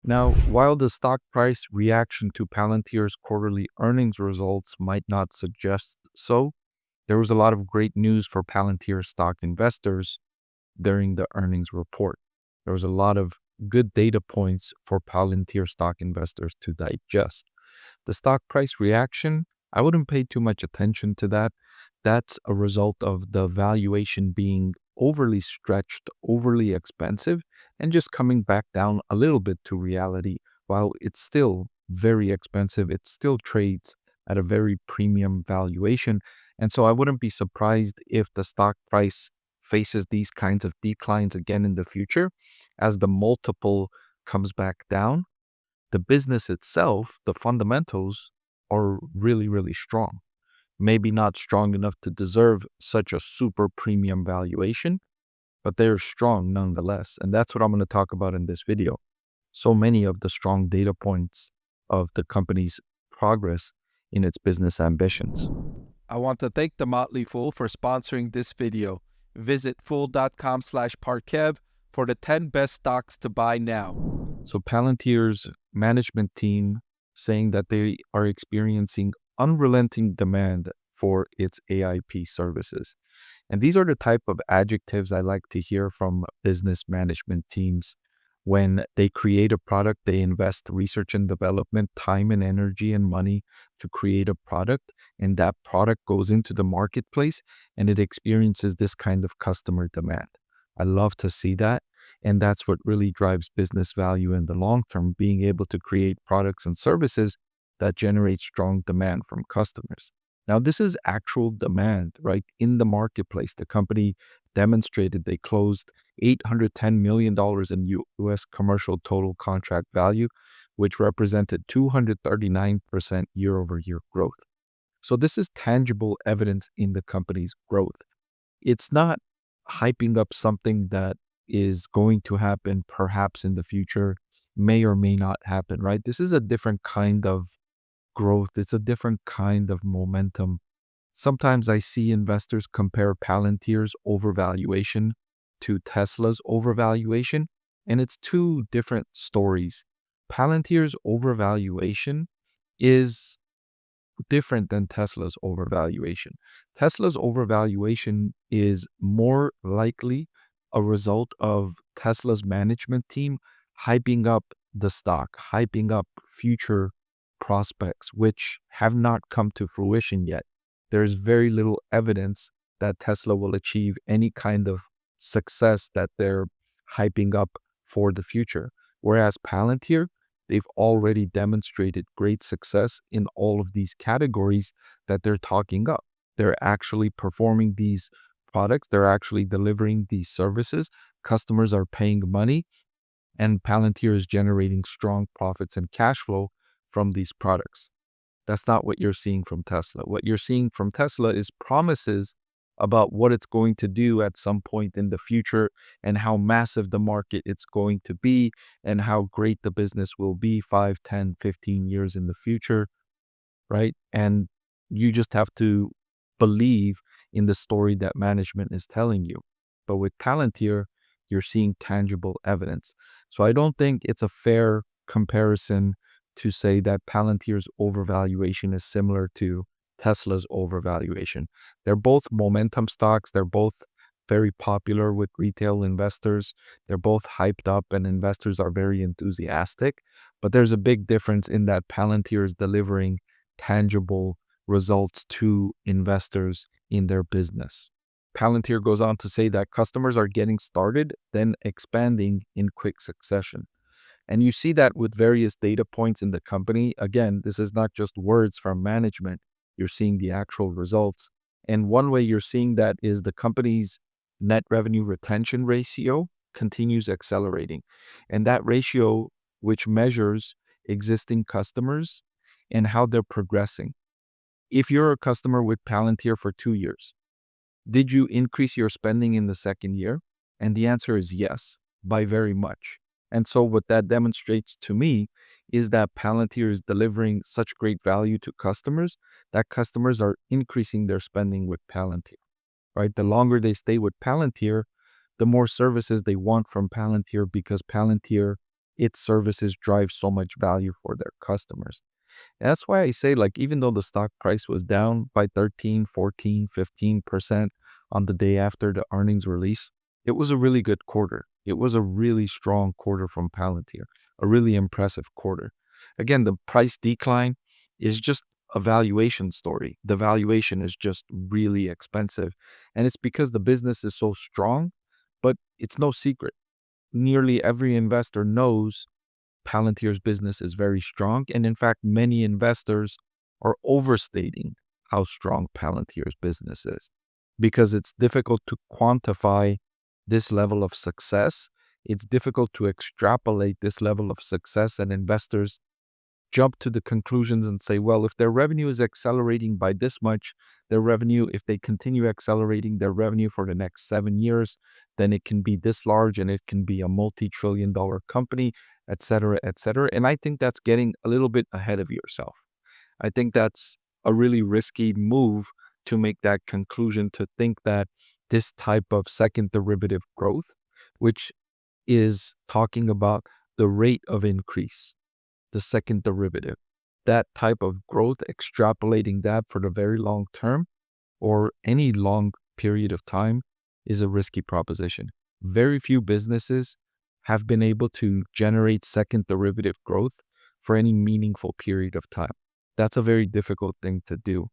Now, while the stock price reaction to Palantir's quarterly earnings results might not suggest so, there was a lot of great news for Palantir stock investors during the earnings report. There was a lot of good data points for Palantir stock investors to digest. The stock price reaction, I wouldn't pay too much attention to that. That's a result of the valuation being overly stretched, overly expensive, and just coming back down a little bit to reality. While it's still very expensive, it still trades at a very premium valuation. And so I wouldn't be surprised if the stock price faces these kinds of declines again in the future as the multiple comes back down. The business itself, the fundamentals are really, really strong. Maybe not strong enough to deserve such a super premium valuation, but they're strong nonetheless. And that's what I'm going to talk about in this video. So many of the strong data points of the company's progress in its business ambitions. I want to thank the Motley Fool for sponsoring this video. Visit fool.com/Parkev for the 10 best stocks to buy now. So Palantir's management team saying that they are experiencing unrelenting demand for its AIP services. And these are the type of adjectives I like to hear from business management teams. When they create a product, they invest research and development, time and energy and money to create a product, and that product goes into the marketplace and it experiences this kind of customer demand. I love to see that. And that's what really drives business value in the long term, being able to create products and services that generate strong demand from customers. Now, this is actual demand, right? In the marketplace, the company demonstrated they closed $810 million in US commercial total contract value, which represented 239% year-over-year growth. So this is tangible evidence in the company's growth. It's not hyping up something that is going to happen perhaps in the future, may or may not happen, right? This is a different kind of growth. It's a different kind of momentum. Sometimes I see investors compare Palantir's overvaluation to Tesla's overvaluation, and it's two different stories. Palantir's overvaluation is different than Tesla's overvaluation. Tesla's overvaluation is more likely a result of Tesla's management team hyping up the stock, hyping up future prospects, which have not come to fruition yet. There's very little evidence that Tesla will achieve any kind of success that they're hyping up for the future. Whereas Palantir, they've already demonstrated great success in all of these categories that they're talking up. They're actually performing these products, they're actually delivering these services. Customers are paying money, and Palantir is generating strong profits and cash flow from these products. That's not what you're seeing from Tesla. What you're seeing from Tesla is promises about what it's going to do at some point in the future and how massive the market it's going to be and how great the business will be 5, 10, 15 years in the future, right? And you just have to believe in the story that management is telling you. But with Palantir, you're seeing tangible evidence. So I don't think it's a fair comparison to say that Palantir's overvaluation is similar to Tesla's overvaluation. They're both momentum stocks. They're both very popular with retail investors. They're both hyped up and investors are very enthusiastic. But there's a big difference in that Palantir is delivering tangible results to investors in their business. Palantir goes on to say that customers are getting started, then expanding in quick succession. And you see that with various data points in the company. Again, this is not just words from management. You're seeing the actual results. And one way you're seeing that is the company's net revenue retention ratio continues accelerating. And that ratio, which measures existing customers and how they're progressing. If you're a customer with Palantir for 2 years, did you increase your spending in the second year? And the answer is yes, by very much. And so what that demonstrates to me is that Palantir is delivering such great value to customers that customers are increasing their spending with Palantir, right? The longer they stay with Palantir, the more services they want from Palantir because Palantir its services drive so much value for their customers. And that's why I say, like, even though the stock price was down by 13, 14, 15% on the day after the earnings release, it was a really good quarter. It was a really strong quarter from Palantir, a really impressive quarter. Again, the price decline is just a valuation story. The valuation is just really expensive. And it's because the business is so strong, but it's no secret. Nearly every investor knows Palantir's business is very strong. And in fact, many investors are overstating how strong Palantir's business is because it's difficult to quantify this level of success. It's difficult to extrapolate this level of success, and investors jump to the conclusions and say, well, if their revenue is accelerating by this much, their revenue, if they continue accelerating their revenue for the next 7 years, then it can be this large and it can be a multi-trillion-dollar company, et cetera, et cetera. And I think that's getting a little bit ahead of yourself. I think that's a really risky move to make that conclusion, to think that this type of second derivative growth, which is talking about the rate of increase, the second derivative, that type of growth, extrapolating that for the very long term or any long period of time is a risky proposition. Very few businesses have been able to generate second derivative growth for any meaningful period of time. That's a very difficult thing to do.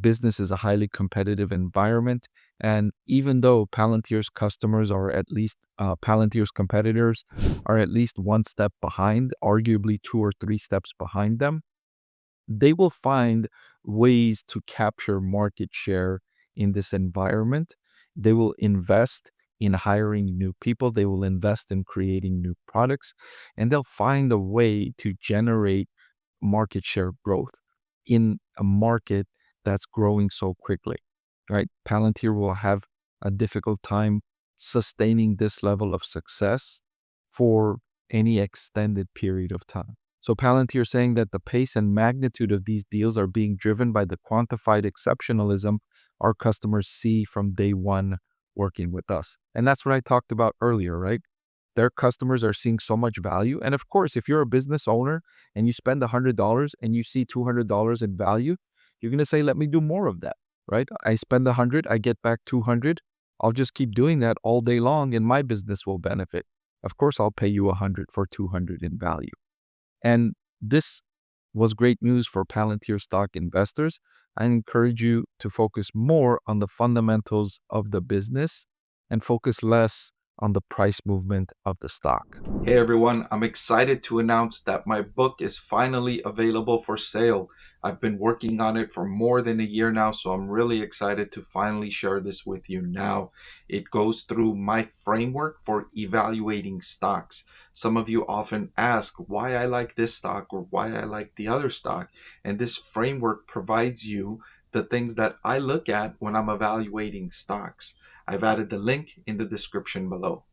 Business is a highly competitive environment. And even though Palantir's customers are at least, Palantir's competitors are at least one step behind, arguably 2 or 3 steps behind them, they will find ways to capture market share in this environment. They will invest in hiring new people. They will invest in creating new products, and they'll find a way to generate market share growth in a market that's growing so quickly, right? Palantir will have a difficult time sustaining this level of success for any extended period of time. So Palantir saying that the pace and magnitude of these deals are being driven by the quantified exceptionalism our customers see from day one working with us. And that's what I talked about earlier, right? Their customers are seeing so much value. And of course, if you're a business owner and you spend $100 and you see $200 in value, you're going to say, let me do more of that, right? I spend 100, I get back 200. I'll just keep doing that all day long and my business will benefit. Of course, I'll pay you 100 for 200 in value. And this was great news for Palantir stock investors. I encourage you to focus more on the fundamentals of the business and focus less on the price movement of the stock. Hey everyone, I'm excited to announce that my book is finally available for sale. I've been working on it for more than a year now, so I'm really excited to finally share this with you now. It goes through my framework for evaluating stocks. Some of you often ask why I like this stock or why I like the other stock, and this framework provides you the things that I look at when I'm evaluating stocks. I've added the link in the description below.